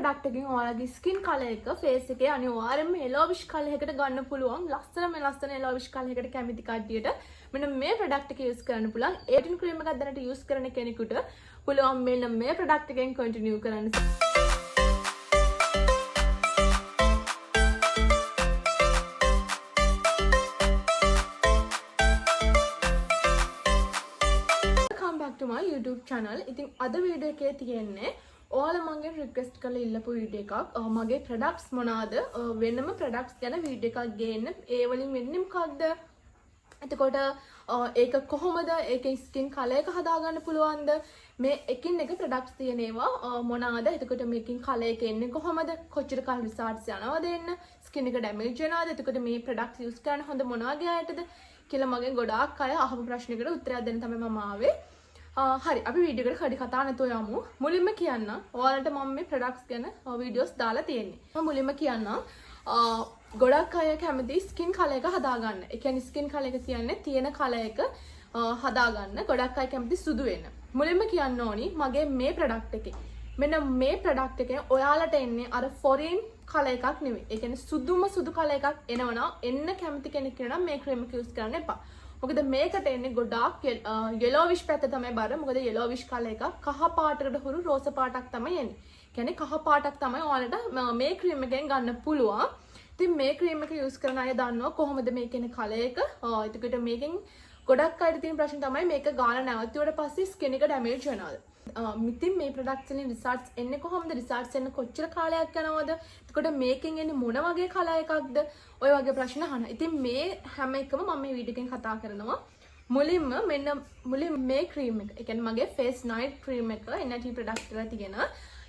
Product එකකින් ඔයාලගේ skin colour එක ෆේස් එකේ අනිවාර්යයෙන්ම yellowish කලර් එකකට ගන්න පුළුවන්. ලස්සන yellowish කලර් එකකට කැමති කට්ටියට මෙන්න මේ ප්‍රොඩක්ට් එක යූස් කරන්න පුළුවන්. 18 ක්‍රීම් එකක් දැනට යූස් කරන කෙනෙකුට පුළුවන් මෙන්න මේ ප්‍රොඩක්ට් එකෙන් කන්ටිනියු කරන්න. To my YouTube channel. ඉතින් අද වීඩියෝ එකේ තියෙන්නේ ඔයාලා මගෙන් රික්වෙස්ට් කරලා ඉල්ලපු වීඩියෝ එකක්. මගේ ප්‍රොඩක්ට්ස් මොනවාද? වෙනම ප්‍රොඩක්ට්ස් ගැන වීඩියෝ එකක් ගේන්න. ඒ වලින් වෙන්නේ මොකක්ද? එතකොට ඒක කොහොමද? ඒකේ ස්කින් කලර් එක හදාගන්න පුළුවන්ද? මේ එකින් එක ප්‍රොඩක්ට්ස් තියෙන ඒවා මොනවාද? එතකොට මේකෙන් කලර් එක එන්නේ කොහොමද? කොච්චර කාල රිසල්ට්ස් යනවද එන්න? ස්කින් එක ඩැමේජ් වෙනවද? එතකොට මේ ප්‍රොඩක්ට්ස් යූස් කරන්න හොඳ මොන වගේ අයටද කියලා මගෙන් ගොඩාක් අය අහපු ප්‍රශ්නයකට උත්තරයක් දෙන්න තමයි මම ආවේ. හරි අපි වීඩියෝ එකට කඩි කතා නැතුව යමු. මුලින්ම කියන්න ඔයාලට මම මේ ප්‍රොඩක්ට්ස් ගැන වීඩියෝස් දාලා තියෙන්නේ. මම මුලින්ම කියන්න ගොඩක් අය කැමති ස්කින් කලර් එක හදාගන්න. ඒ කියන්නේ ස්කින් කලර් එක කියන්නේ තියෙන කලර් එක හදාගන්න. ගොඩක් අය කැමති සුදු වෙන්න. මුලින්ම කියන්න ඕනි මගේ මේ ප්‍රොඩක්ට් එකේ මෙන්න මේ ප්‍රොඩක්ට් එකෙන් ඔයාලට එන්නේ අර ෆොරින් කලර් එකක් නෙවෙයි. ඒ කියන්නේ සුදු කලර් එකක් එනවනම් එන්න කැමති කෙනෙක් කියනවා මේ ක්‍රීම් එක යූස් කරන්න එපා. මොකද මේකට එන්නේ ගොඩාක් yellowish පැත්ත තමයි බර. මොකද yellowish කලර් එක කහ පාටකට හුරු රෝස පාටක් තමයි එන්නේ. කියන්නේ කහ පාටක් තමයි ඔයාලට මේ ක්‍රීම් එකෙන් ගන්න පුළුවන්. ඉතින් මේ ක්‍රීම් එක යූස් කරන අය දන්නවා කොහොමද මේකේ එන කලර් එක. එතකොට මේකෙන් ගොඩක් අයට තියෙන ප්‍රශ්න තමයි මේක ගාලා නැවතුවට පස්සේ ස්කින් එක ඩැමේජ් වෙනවද? ඉතින් මේ ප්‍රොඩක්ට්ස් වලින් රිසල්ට්ස් එන්නේ කොහොමද? රිසල්ට්ස් එන්න කොච්චර කාලයක් යනවද? එතකොට මේකෙන් එන්නේ මොන වගේ කලර් එකක්ද? ඔය වගේ ප්‍රශ්න අහනවා. ඉතින් මේ හැම එකම මම මේ වීඩියෝ එකෙන් කතා කරනවා. මුලින්ම මේ ක්‍රීම් එක. ඒ කියන්නේ මගේ face night ක්‍රීම් එක NT ප්‍රොඩක්ට් වල තියෙන.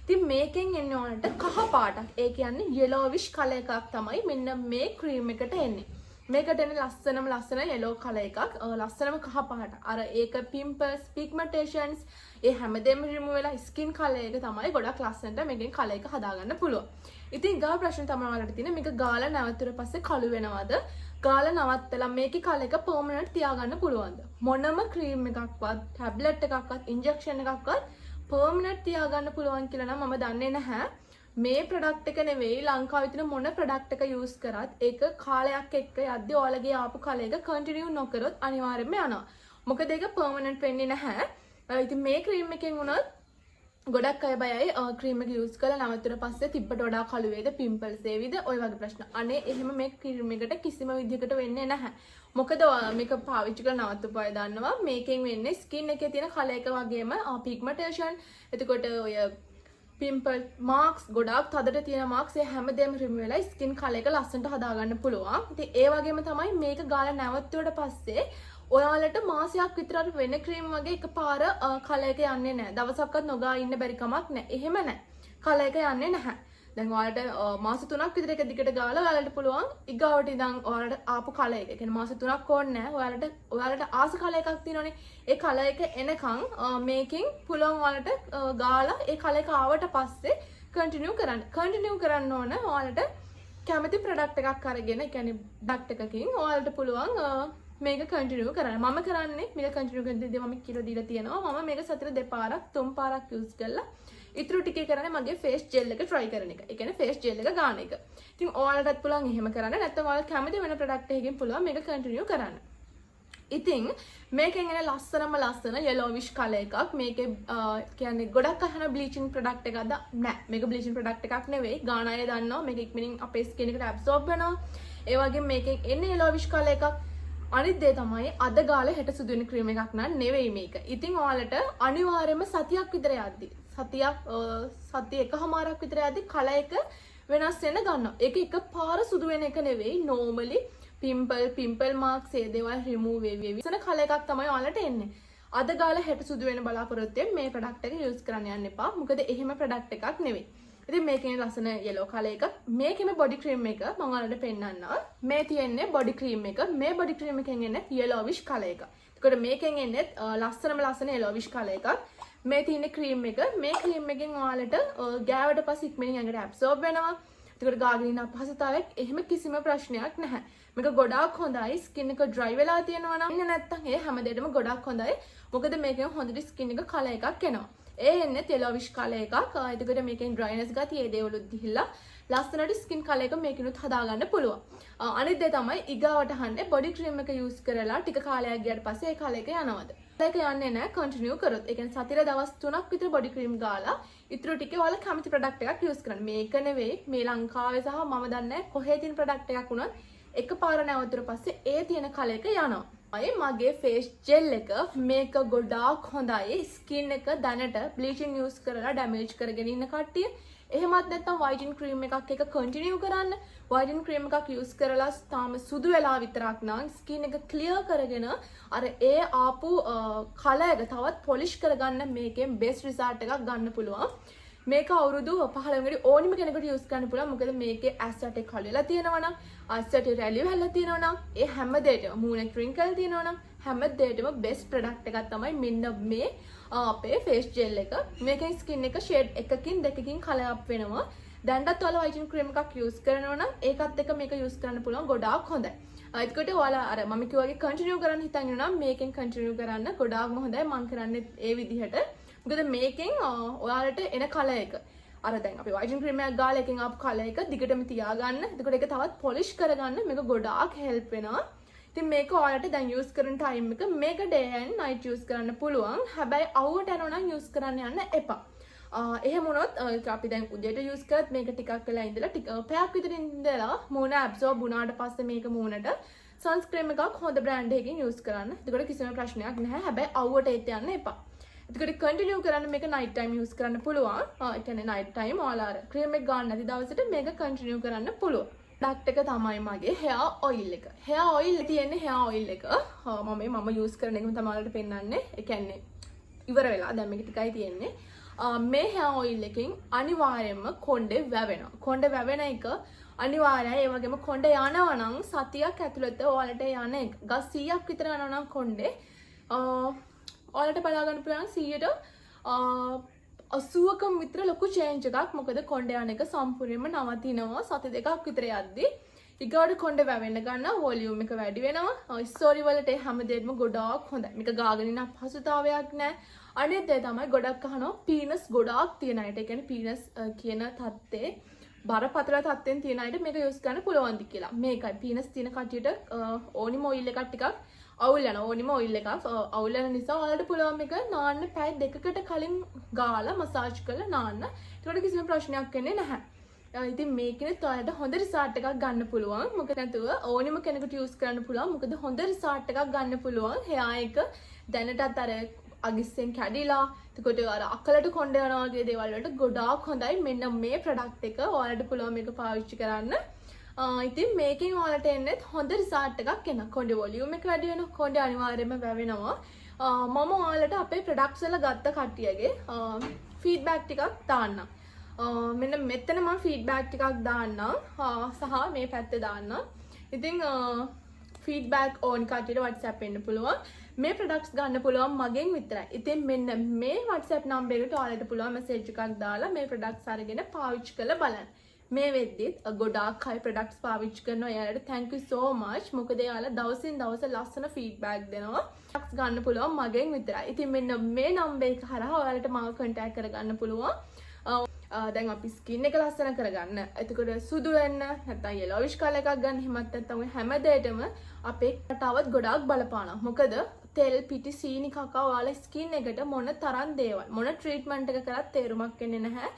ඉතින් මේකෙන් එන්නේ ඔයාලට කහ පාටක්. ඒ කියන්නේ yellowish කලර් එකක් තමයි මෙන්න මේ ක්‍රීම් එකට එන්නේ. මේකට එන්නේ ලස්සන yellow කලර් එකක්. ලස්සනම කහ පාට. අර ඒක pimples, pigmentations ඒ හැමදේම රිමූව් වෙලා ස්කින් කලර් එක තමයි ගොඩක් ලස්සනට මේකෙන් කලර් එක හදාගන්න පුළුවන්. ඉතින් ගාව ප්‍රශ්න තමයි ඔයාලට තියෙන්නේ මේක ගාලා නැවතුනට පස්සේ කළු වෙනවද? ගාලා නවත්තලා මේකේ කලර් එක පර්මනන්ට් තියාගන්න පුළුවන්ද? මොනම ක්‍රීම් එකක්වත්, ටැබ්ලට් එකක්වත්, ඉන්ජෙක්ෂන් එකක්වත් පර්මනන්ට් තියාගන්න පුළුවන් කියලා නම් මම දන්නේ නැහැ. මේ ප්‍රොඩක්ට් එක නෙවෙයි ලංකාවේ තියෙන මොන ප්‍රොඩක්ට් එක යූස් කරත් ඒක කාලයක් එක්ක යද්දී ඔයාලගේ ආපු කලර් එක කන්ටිනියු නොකරොත් අනිවාර්යයෙන්ම යනවා. මොකද ඒක පර්මනන්ට් වෙන්නේ නැහැ. ඉතින් මේ ක්‍රීම් එකෙන් උනත් ගොඩක් අය බයයි ක්‍රීම් එක යූස් කරලා නැවතුනට පස්සේ තිබ්බට වඩා කළු වේද, පිම්පල්ස් ඒවිද, ඔය වගේ ප්‍රශ්න. අනේ එහෙම මේ ක්‍රීම් එකට කිසිම විදිහකට වෙන්නේ නැහැ. මොකද මේක පාවිච්චි කරලා නවත්තපු අය දන්නවා මේකෙන් වෙන්නේ ස්කින් එකේ තියෙන කලර් එක වගේම පිග්මන්ටේෂන්, එතකොට ඔය පිම්පල් මාක්ස් ගොඩාක් තදට තියෙන මාක්ස් ඒ හැමදේම රිමූව් වෙලා ස්කින් කලර් එක ලස්සනට හදාගන්න පුළුවන්. ඉතින් ඒ වගේම තමයි මේක ගාලා නැවතුනට පස්සේ ඔයාලට මාසයක් විතර වෙන ක්‍රීම් වගේ එකපාර කලර් එක යන්නේ නැහැ. දවසක්වත් නොගා ඉන්න බැරි කමක් නැහැ. එහෙම නැහැ. කලර් එක යන්නේ නැහැ. දැන් ඔයාලට මාස 3ක් විතර එක දිගට ගාලා ඔයාලට පුළුවන් ඊගාවට ඉඳන් ඔයාලට ආපු කලර් එක. ඒ කියන්නේ මාස 3ක් ඕනේ නැහැ. ඔයාලට ආස කලර් එකක් තියෙනවනේ. ඒ කලර් එක එනකන් මේකෙන් පුළුවන් ඔයාලට ගාලා ඒ කලර් එක ආවට පස්සේ කන්ටිනියු කරන්න. කන්ටිනියු කරන්න ඕන ඔයාලට කැමති ප්‍රොඩක්ට් එකක් අරගෙන, ඒ කියන්නේ ප්‍රොඩක්ට් එකකින් ඔයාලට පුළුවන් මේක කන්ටිනියු කරන්න. මම කරන්නේ මේක කන්ටිනියු කරද්දී මම කිලෝ දීලා තියෙනවා. මම මේක සතියේ දෙපාරක් තුන් පාරක් යූස් කරලා ඉතුරු ටිකේ කරන්නේ මගේ ෆේස් ජෙල් එක try කරන එක. ඒ කියන්නේ ෆේස් ජෙල් එක ගන්න එක. ඉතින් ඔයාලටත් පුළුවන් එහෙම කරන්න. නැත්නම් ඔයාලා කැමති වෙන ප්‍රොඩක්ට් එකකින් පුළුවන් මේක කන්ටිනියු කරන්න. ඉතින් මේකෙන් එන ලස්සන yellowish කලර් එකක්. මේකේ කියන්නේ ගොඩක් අහන බ්ලීචින් ප්‍රොඩක්ට් එකක්ද? නෑ. මේක බ්ලීචින් ප්‍රොඩක්ට් එකක් නෙවෙයි. ගාන අය දන්නවා මේක ඉක්මනින් අපේ ස්කින් එකට ඇබ්සෝබ් වෙනවා. ඒ වගේම මේකෙන් එන්නේ yellowish කලර් එකක්. අනිත් දේ තමයි අද ගාලා හෙට සුදු වෙන ක්‍රීම් එකක් නන් නෙවෙයි මේක. ඉතින් ඔයාලට අනිවාර්යයෙන්ම සතියක් විතර යද්දි සතිය එකමාරක් විතර යද්දි කලර් එක වෙනස් වෙන ගන්නවා. ඒක එකපාර සුදු වෙන එක නෙවෙයි. normally පිම්පල් මාක්ස් ඒ දේවල් රිමූව් වෙවි. සන කලර් එකක් තමයි ඔයාලට එන්නේ. අද ගාලා හෙට සුදු වෙන බලාපොරොත්තු වෙන්නේ මේ ප්‍රොඩක්ට් එක යූස් කරන්න යන්න එපා. මොකද එහෙම ප්‍රොඩක්ට් එකක් නෙවෙයි. ඉතින් මේකේ ලස්සන yellow color එක. මේකෙම body cream එක මම ඔයාලට පෙන්නන්නම්. මේ තියෙන්නේ body cream එක. මේ body cream එකෙන් එන්නේ yellowish color එක. එතකොට මේකෙන් එන්නේ ලස්සන yellowish color එකක්. මේ තියෙන්නේ cream එක. මේ cream එකෙන් ඔයාලට ගෑවට පස්සේ ඉක්මනින් ඇඟට absorb වෙනවා. එතකොට ගාගෙන ඉන්න අපහසුතාවයක් එහෙම කිසිම ප්‍රශ්නයක් නැහැ. මේක ගොඩාක් හොඳයි ස්කින් එක dry වෙලා තියෙනවා නම් නැත්නම් ඒ හැමදේටම ගොඩාක් හොඳයි. මොකද මේකෙන් හොඳට ස්කින් එක කලර් එකක් එනවා. ඒ එන්නේ තෙලවිෂ් කලර් එකක්. එතකොට මේකෙන් ඩ්‍රයිනස් ගතිය ඒ දේවලුත් ගිහිල්ලා ලස්සනට ස්කින් කලර් එක මේකිනුත් හදාගන්න පුළුවන්. අනිත් දේ තමයි ඊගාවට අහන්නේ බොඩි ක්‍රීම් එක යූස් කරලා ටික කාලයක් ගියාට පස්සේ ඒ කලර් එක යනවද? ඒක යන්නේ නැහැ කන්ටිනියු කරොත්. ඒ කියන්නේ සතියේ දවස් 3ක් විතර බොඩි ක්‍රීම් ගාලා ඊටු ටිකේ ඔයාලා කැමති ප්‍රොඩක්ට් එකක් යූස් කරන්න. මේක නෙවෙයි මේ ලංකාවේ සහ මම දන්නේ කොහේ තියෙන ප්‍රොඩක්ට් එකක් වුණත් එකපාර නැවතුර පස්සේ ඒ තියෙන කලර් එක යනවා. මගේ ෆේස් ජෙල් එක මේක ගොඩාක් හොඳයි. ස්කින් එක දැනට බ්ලීචින් යූස් කරලා ඩැමේජ් කරගෙන ඉන්න කට්ටිය එහෙමත් නැත්නම් වයිටන් ක්‍රීම් එකක් එක කන්ටිනියු කරන්න. වයිටන් ක්‍රීම් එකක් යූස් කරලා තාම සුදු වෙලා විතරක් නම් ස්කින් එක ක්ලියර් කරගෙන අර ඒ ආපු කලර් එක තවත් පොලිෂ් කරගන්න මේකෙන් බෙස්ට් රිසල්ට් එකක් ගන්න පුළුවන්. මේක අවුරුදු 15 වෙනි ඕනිම කෙනෙකුට යූස් කරන්න පුළුවන්. මොකද මේකේ ඇස්ට් එක කළු වෙලා තියෙනවා නම්, ඇස්ට් එක රැලි වෙලා තියෙනවා නම්, ඒ හැම දෙයකම මූණේ ක්‍රින්කල් තියෙනවා නම් හැම දෙයකම බෙස්ට් ප්‍රොඩක්ට් එකක් තමයි මෙන්න මේ අපේ ෆේස් ජෙල් එක. මේකෙන් ස්කින් එක ෂේඩ් එකකින් දෙකකින් කලර් අප් වෙනවා. දැන්වත් ඔයාලා වයිටන් ක්‍රීම් එකක් යූස් කරනවා නම් ඒකත් එක්ක මේක යූස් කරන්න පුළුවන්. ගොඩාක් හොඳයි. ඒකට ඔයාලා අර මම කිව්වාගේ කන්ටිනියු කරන්න හිතන් ඉන්නවා නම් මේකෙන් කන්ටිනියු කරන්න ගොඩාක්ම හොඳයි. මම කරන්නේ ඒ විදිහට. මොකද මේකෙන් ඔයාලට එන කලර් එක අර දැන් අපි වයිටන් ක්‍රීම් එකක් ගාලා එකෙන් ආපු කලර් එක දිගටම තියාගන්න. එතකොට ඒක තවත් පොලිෂ් කරගන්න මේක ගොඩාක් හෙල්ප් වෙනවා. ඉතින් මේක ඔයාලට දැන් යූස් කරන ටයිම් එක මේක ඩේ ඇන්ඩ් නයිට් යූස් කරන්න පුළුවන්. හැබැයි අවුවට යනවා නම් යූස් කරන්න යන්න එපා. එහෙම වුණොත් අපි දැන් උදේට යූස් කරත් මේක ටිකක් වෙලා ඉඳලා පැයක් විතර ඉඳලා මූණ ඇබ්සෝබ් වුණාට පස්සේ මේක මූණට සන්ස්ක්‍රීම් එකක් හොඳ බ්‍රෑන්ඩ් එකකින් යූස් කරන්න. එතකොට කිසිම ප්‍රශ්නයක් නැහැ. හැබැයි අවුවට ඒත් යන්න එපා. එතකොට කන්ටිනියු කරන්න මේක නයිට් ටයිම් යූස් කරන්න පුළුවන්. ඒ කියන්නේ නයිට් ටයිම් ඔයාලා අර ක්‍රීම් එක ගන්න නැති දවසට මේක කන්ටිනියු කරන්න පුළුවන්. ඩක්ට් එක තමයි මගේ hair oil එක. hair oil තියෙන්නේ hair oil එක. මම යූස් කරන එකම තමයි ඔයාලට පෙන්නන්නේ. ඒ කියන්නේ ඉවර වෙලා දැන් මේක ටිකයි තියෙන්නේ. මේ hair oil එකෙන් අනිවාර්යයෙන්ම කොණ්ඩේ වැවෙනවා. කොණ්ඩේ වැවෙන එක අනිවාර්යයි. ඒ වගේම කොණ්ඩේ යනවා නම් සතියක් ඇතුළත ඔයාලට යන එක. ගස් 100ක් විතර යනවා නම් කොණ්ඩේ ඔයාලට බලා ගන්න පුළුවන් 100ට 80කම විතර ලොකු චේන්ජ් එකක්. මොකද කොණ්ඩේ යන එක සම්පූර්ණයෙන්ම නවතිනවා සති දෙකක් විතර යද්දී. ඊගොඩ කොණ්ඩේ වැවෙන්න ගන්න වොලියුම් එක වැඩි වෙනවා. ස්ටෝරි වලට හැමදේම ගොඩාක් හොඳයි. මේක ගාගෙන ඉන්න අපහසුතාවයක් නැහැ. අනිත් දේ තමයි ගොඩක් අහනවා පීනස් ගොඩාක් තියෙන අයට. ඒ කියන්නේ පීනස් කියන තත්ත්වේ බරපතල තත්ත්වෙන් තියෙන අයට මේක යූස් කරන්න පුළුවන්ද කියලා. මේකයි පීනස් තියෙන කට්ටියට ඕනිම ඔයිල් එකක් ටිකක් අවුල් යන ඕනිම ඔයිල් එකක් අවුල් යන නිසා ඔයාලට පුළුවන් මේක නාන්න පැය දෙකකට කලින් ගාලා මසාජ් කරලා නාන්න. ඒකට කිසිම ප්‍රශ්නයක් වෙන්නේ නැහැ. ඉතින් මේකෙත් ඔයාලට හොඳ රිසල්ට් එකක් ගන්න පුළුවන්. මොකද නැතුව ඕනිම කෙනෙකුට යූස් කරන්න පුළුවන්. මොකද හොඳ රිසල්ට් එකක් ගන්න පුළුවන්. hair එක දැනටත් අර අගිස්සෙන් කැඩිලා එතකොට අර අකලට කොණ්ඩේ යනවා වගේ දේවල් වලට ගොඩාක් හොඳයි. මෙන්න මේ ප්‍රොඩක්ට් එක ඔයාලට පුළුවන් මේක පාවිච්චි කරන්න. ඉතින් මේකෙන් ඔයාලට එන්නේ හොඳ රිසල්ට් එකක් එනවා. කොණ්ඩේ වොලියුම් එක වැඩි වෙනවා. කොණ්ඩේ අනිවාර්යයෙන්ම වැවෙනවා. මම ඔයාලට අපේ ප්‍රොඩක්ට්ස් වල ගත්ත කට්ටියගේ ෆීඩ්බැක් ටිකක් දාන්නම්. මෙන්න මෙතන මම ෆීඩ්බැක් ටිකක් දාන්නම්. සහ මේ පැත්තේ දාන්නම්. ඉතින් ෆීඩ්බැක් ඕන් කට්ටියට WhatsApp එන්න පුළුවන්. මේ ප්‍රොඩක්ට්ස් ගන්න පුළුවන් මගෙන් විතරයි. ඉතින් මෙන්න මේ WhatsApp නම්බර් එකට ඔයාලට පුළුවන් මැසේජ් එකක් දාලා මේ ප්‍රොඩක්ට්ස් අරගෙන පාවිච්චි කරලා බලන්න. මේ වෙද්දිත් ගොඩාක් අය ප්‍රොඩක්ට්ස් පාවිච්චි කරනවා. එයාලට thank you so much. මොකද එයාලා දවසින් දවස ලස්සන ෆීඩ්බැක් දෙනවා. ප්‍රොඩක්ට්ස් ගන්න පුළුවන් මගෙන් විතරයි. ඉතින් මෙන්න මේ නම්බර් එක හරහා ඔයාලට මාව contact කරගන්න පුළුවන්. දැන් අපි ස්කින් එක ලස්සන කරගන්න. එතකොට සුදු වෙන්න නැත්නම් yellowish color එකක් ගන්න. එහෙමත් නැත්නම් ඔය හැම දෙයකම අපේ කතාවත් ගොඩාක් බලපානවා. මොකද තෙල් පිටි සීනි කකා ඔයාලා ස්කින් එකට මොන තරම් දේවල් මොන ට්‍රීට්මන්ට් එක කරත් තේරුමක් එන්නේ නැහැ.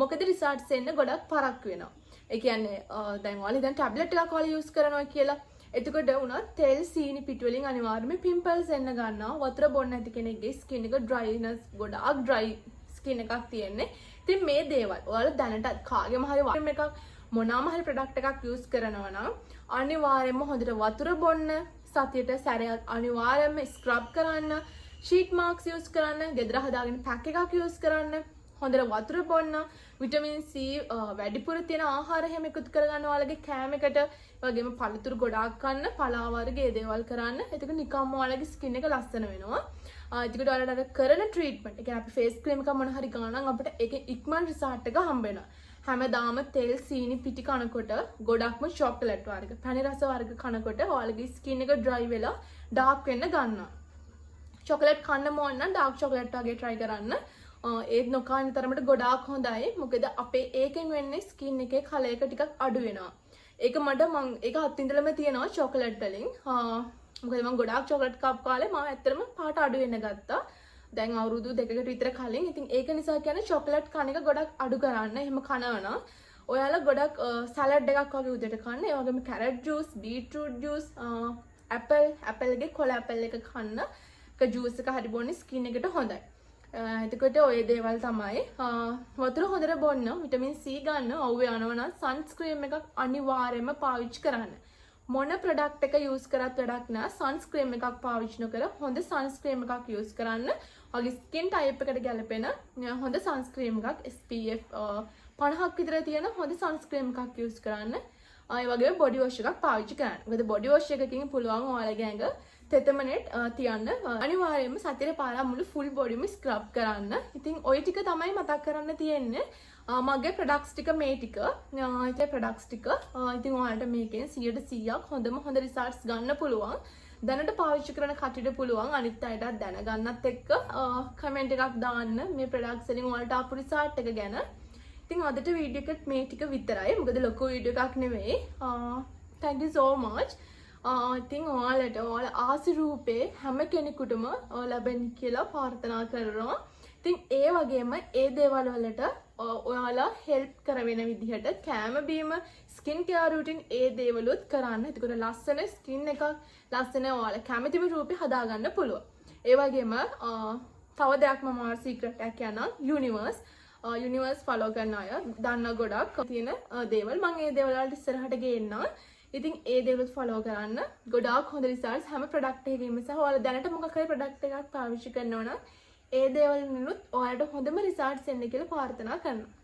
මොකද රිසල්ට්ස් එන්න ගොඩක් පරක් වෙනවා. ඒ කියන්නේ දැන් ඔයාලා දැන් ටැබ්ලට් එකක් ඔයාලා යූස් කරනවා කියලා. එතකොට උනත් තෙල් සීනි පිටි වලින් අනිවාර්යයෙන්ම පිම්පල්ස් එන්න ගන්නවා. වතුර බොන්න නැති කෙනෙක්ගේ ස්කින් එක ඩ්‍රයිනස් ගොඩාක් ඩ්‍රයි ස්කින් එකක් තියෙන්නේ. ඉතින් මේ දේවල් ඔයාලා දැනටත් කාගෙම හරි වතුර එකක් මොනවාම හරි ප්‍රොඩක්ට් එකක් යූස් කරනවා නම් අනිවාර්යයෙන්ම හොඳට වතුර බොන්න, සතියට සැරයක් අනිවාර්යයෙන්ම ස්ක්‍රබ් කරන්න, ෂීට් මාස්ක් යූස් කරන්න, ගෙදර හදාගෙන පැක් එකක් යූස් කරන්න, හොඳට වතුර බොන්න, විටමින් C වැඩිපුර තියෙන ආහාර හැම එකතු කරගන්න ඔයාලගේ කෑම එකට, වගේම පළතුරු ගොඩාක් කන්න, පලා වර්ග ඒ දේවල් කරන්න. එතකොට නිකම්ම ඔයාලගේ ස්කින් එක ලස්සන වෙනවා. එතකොට ඔයාලට කරන ට්‍රීට්මන්ට්, ඒ කියන්නේ අපි ෆේස් ක්‍රීම් එකක් මොන හරි ගන්නම් අපිට ඒකේ ඉක්මන් රිසල්ට් එක හම්බ වෙනවා. හැමදාම තෙල් සීනි පිටි කනකොට ගොඩක්ම චොකලට් වර්ග, පැණි රස වර්ග කනකොට ඔයාලගේ ස්කින් එක ඩ්‍රයි වෙලා ඩාර්ක් වෙන්න ගන්නවා. චොකලට් කන්න ඕන නම් ඩාර්ක් චොකලට් වගේ try කරන්න. ඒත් නොකාන තරමට ගොඩාක් හොඳයි. මොකද අපේ ඒකෙන් වෙන්නේ ස්කින් එකේ කලර් එක ටිකක් අඩු වෙනවා. ඒක මම ඒක අත්විඳලම තියෙනවා චොකලට් වලින්. මොකද මම ගොඩාක් චොකලට් කප් කාලේ මම ඇත්තටම පාට අඩු වෙන්න ගත්තා. දැන් අවුරුදු 2කට විතර කලින්. ඉතින් ඒක නිසා කියන්නේ චොකලට් කන එක ගොඩක් අඩු කරන්න. එහෙම කනවා නම් ඔයාලා ගොඩක් සලාඩ් එකක් වගේ උදේට කන්න. ඒ වගේම carrot juice, beetroot juice, Apple එකේ කොළ ඇපල් එක කන්න. ඒක ජූස් එක හරි බොන්නේ ස්කින් එකට හොඳයි. එතකොට ඔය දේවල් තමයි. වතුර හොඳට බොන්න, විටමින් C ගන්න, ඔව් යනවා නම් සන්ස්ක්‍රීම් එකක් අනිවාර්යයෙන්ම පාවිච්චි කරන්න. මොන ප්‍රොඩක්ට් එක යූස් කරත් වැඩක් නෑ. සන්ස්ක්‍රීම් එකක් පාවිච්චි නොකර හොඳ සන්ස්ක්‍රීම් එකක් යූස් කරන්න. ඔයගේ ස්කින් ටයිප් එකට ගැලපෙන හොඳ සන්ස්ක්‍රීම් එකක් SPF 50ක් විතර තියෙන හොඳ සන්ස්ක්‍රීම් එකක් යූස් කරන්න. ඒ වගේම බොඩි වොෂ් එකක් පාවිච්චි කරන්න. මොකද බොඩි වොෂ් එකකින් පුළුවන් ඔයාලගේ ඇඟ තෙතමනෙට් තියන්න. අනිවාර්යයෙන්ම සතියේ පාරක් මුළු ෆුල් බොඩිම ස්ක්‍රබ් කරන්න. ඉතින් ওই ටික තමයි මතක් කරන්න තියෙන්නේ. මගේ ප්‍රොඩක්ට්ස් ටික මේ ටික. ඉතින් ප්‍රොඩක්ට්ස් ටික. ඉතින් ඔයාලට මේකෙන් 100%ක් හොඳ රිසල්ට්ස් ගන්න පුළුවන්. දැනට පාවිච්චි කරන කට්ටියට පුළුවන් අනිත් අයටත් දැනගන්නත් එක්ක කමෙන්ට් එකක් දාන්න මේ ප්‍රොඩක්ට්ස් වලින් ඔයාලට ආපු රිසල්ට් එක ගැන. ඉතින් අදට වීඩියෝ එකට මේ ටික විතරයි. මොකද ලොකු වීඩියෝ එකක් නෙවෙයි. thank you so much. ඉතින් ඔයාලට ඔයාලා ආසි රූපේ හැම කෙනෙකුටම ලැබෙන්න කියලා ප්‍රාර්ථනා කරනවා. ඉතින් ඒ වගේම ඒ දේවල් වලට ඔයාලා හෙල්ප් කරවෙන විදිහට කෑම බීම ස්කින් කෙයාර් රුටින් ඒ දේවලුත් කරන්න. එතකොට ලස්සන ස්කින් එකක් ලස්සන ඔයාලා කැමතිම රූපේ හදාගන්න පුළුවන්. ඒ වගේම තව දෙයක් මම සීක්‍රට් එකක් කියන්නම්. යුනිවර්ස් ෆලෝ කරන අය දන්න ගොඩක් තියෙන දේවල් මම ඒ දේවල් වලට ඉස්සරහට ගේන්නම්. ඉතින් ඒ දේවල් ෆලෝ කරන්න. ගොඩාක් හොඳ රිසල්ට්ස් හැම ප්‍රොඩක්ට් එකකින්ම සහ ඔයාලා දැනට මොකක් හරි ප්‍රොඩක්ට් එකක් පාවිච්චි කරනවා නම් ඒ දේවල් වලිනුත් ඔයාලට හොඳම රිසල්ට්ස් එන්න කියලා ප්‍රාර්ථනා කරනවා.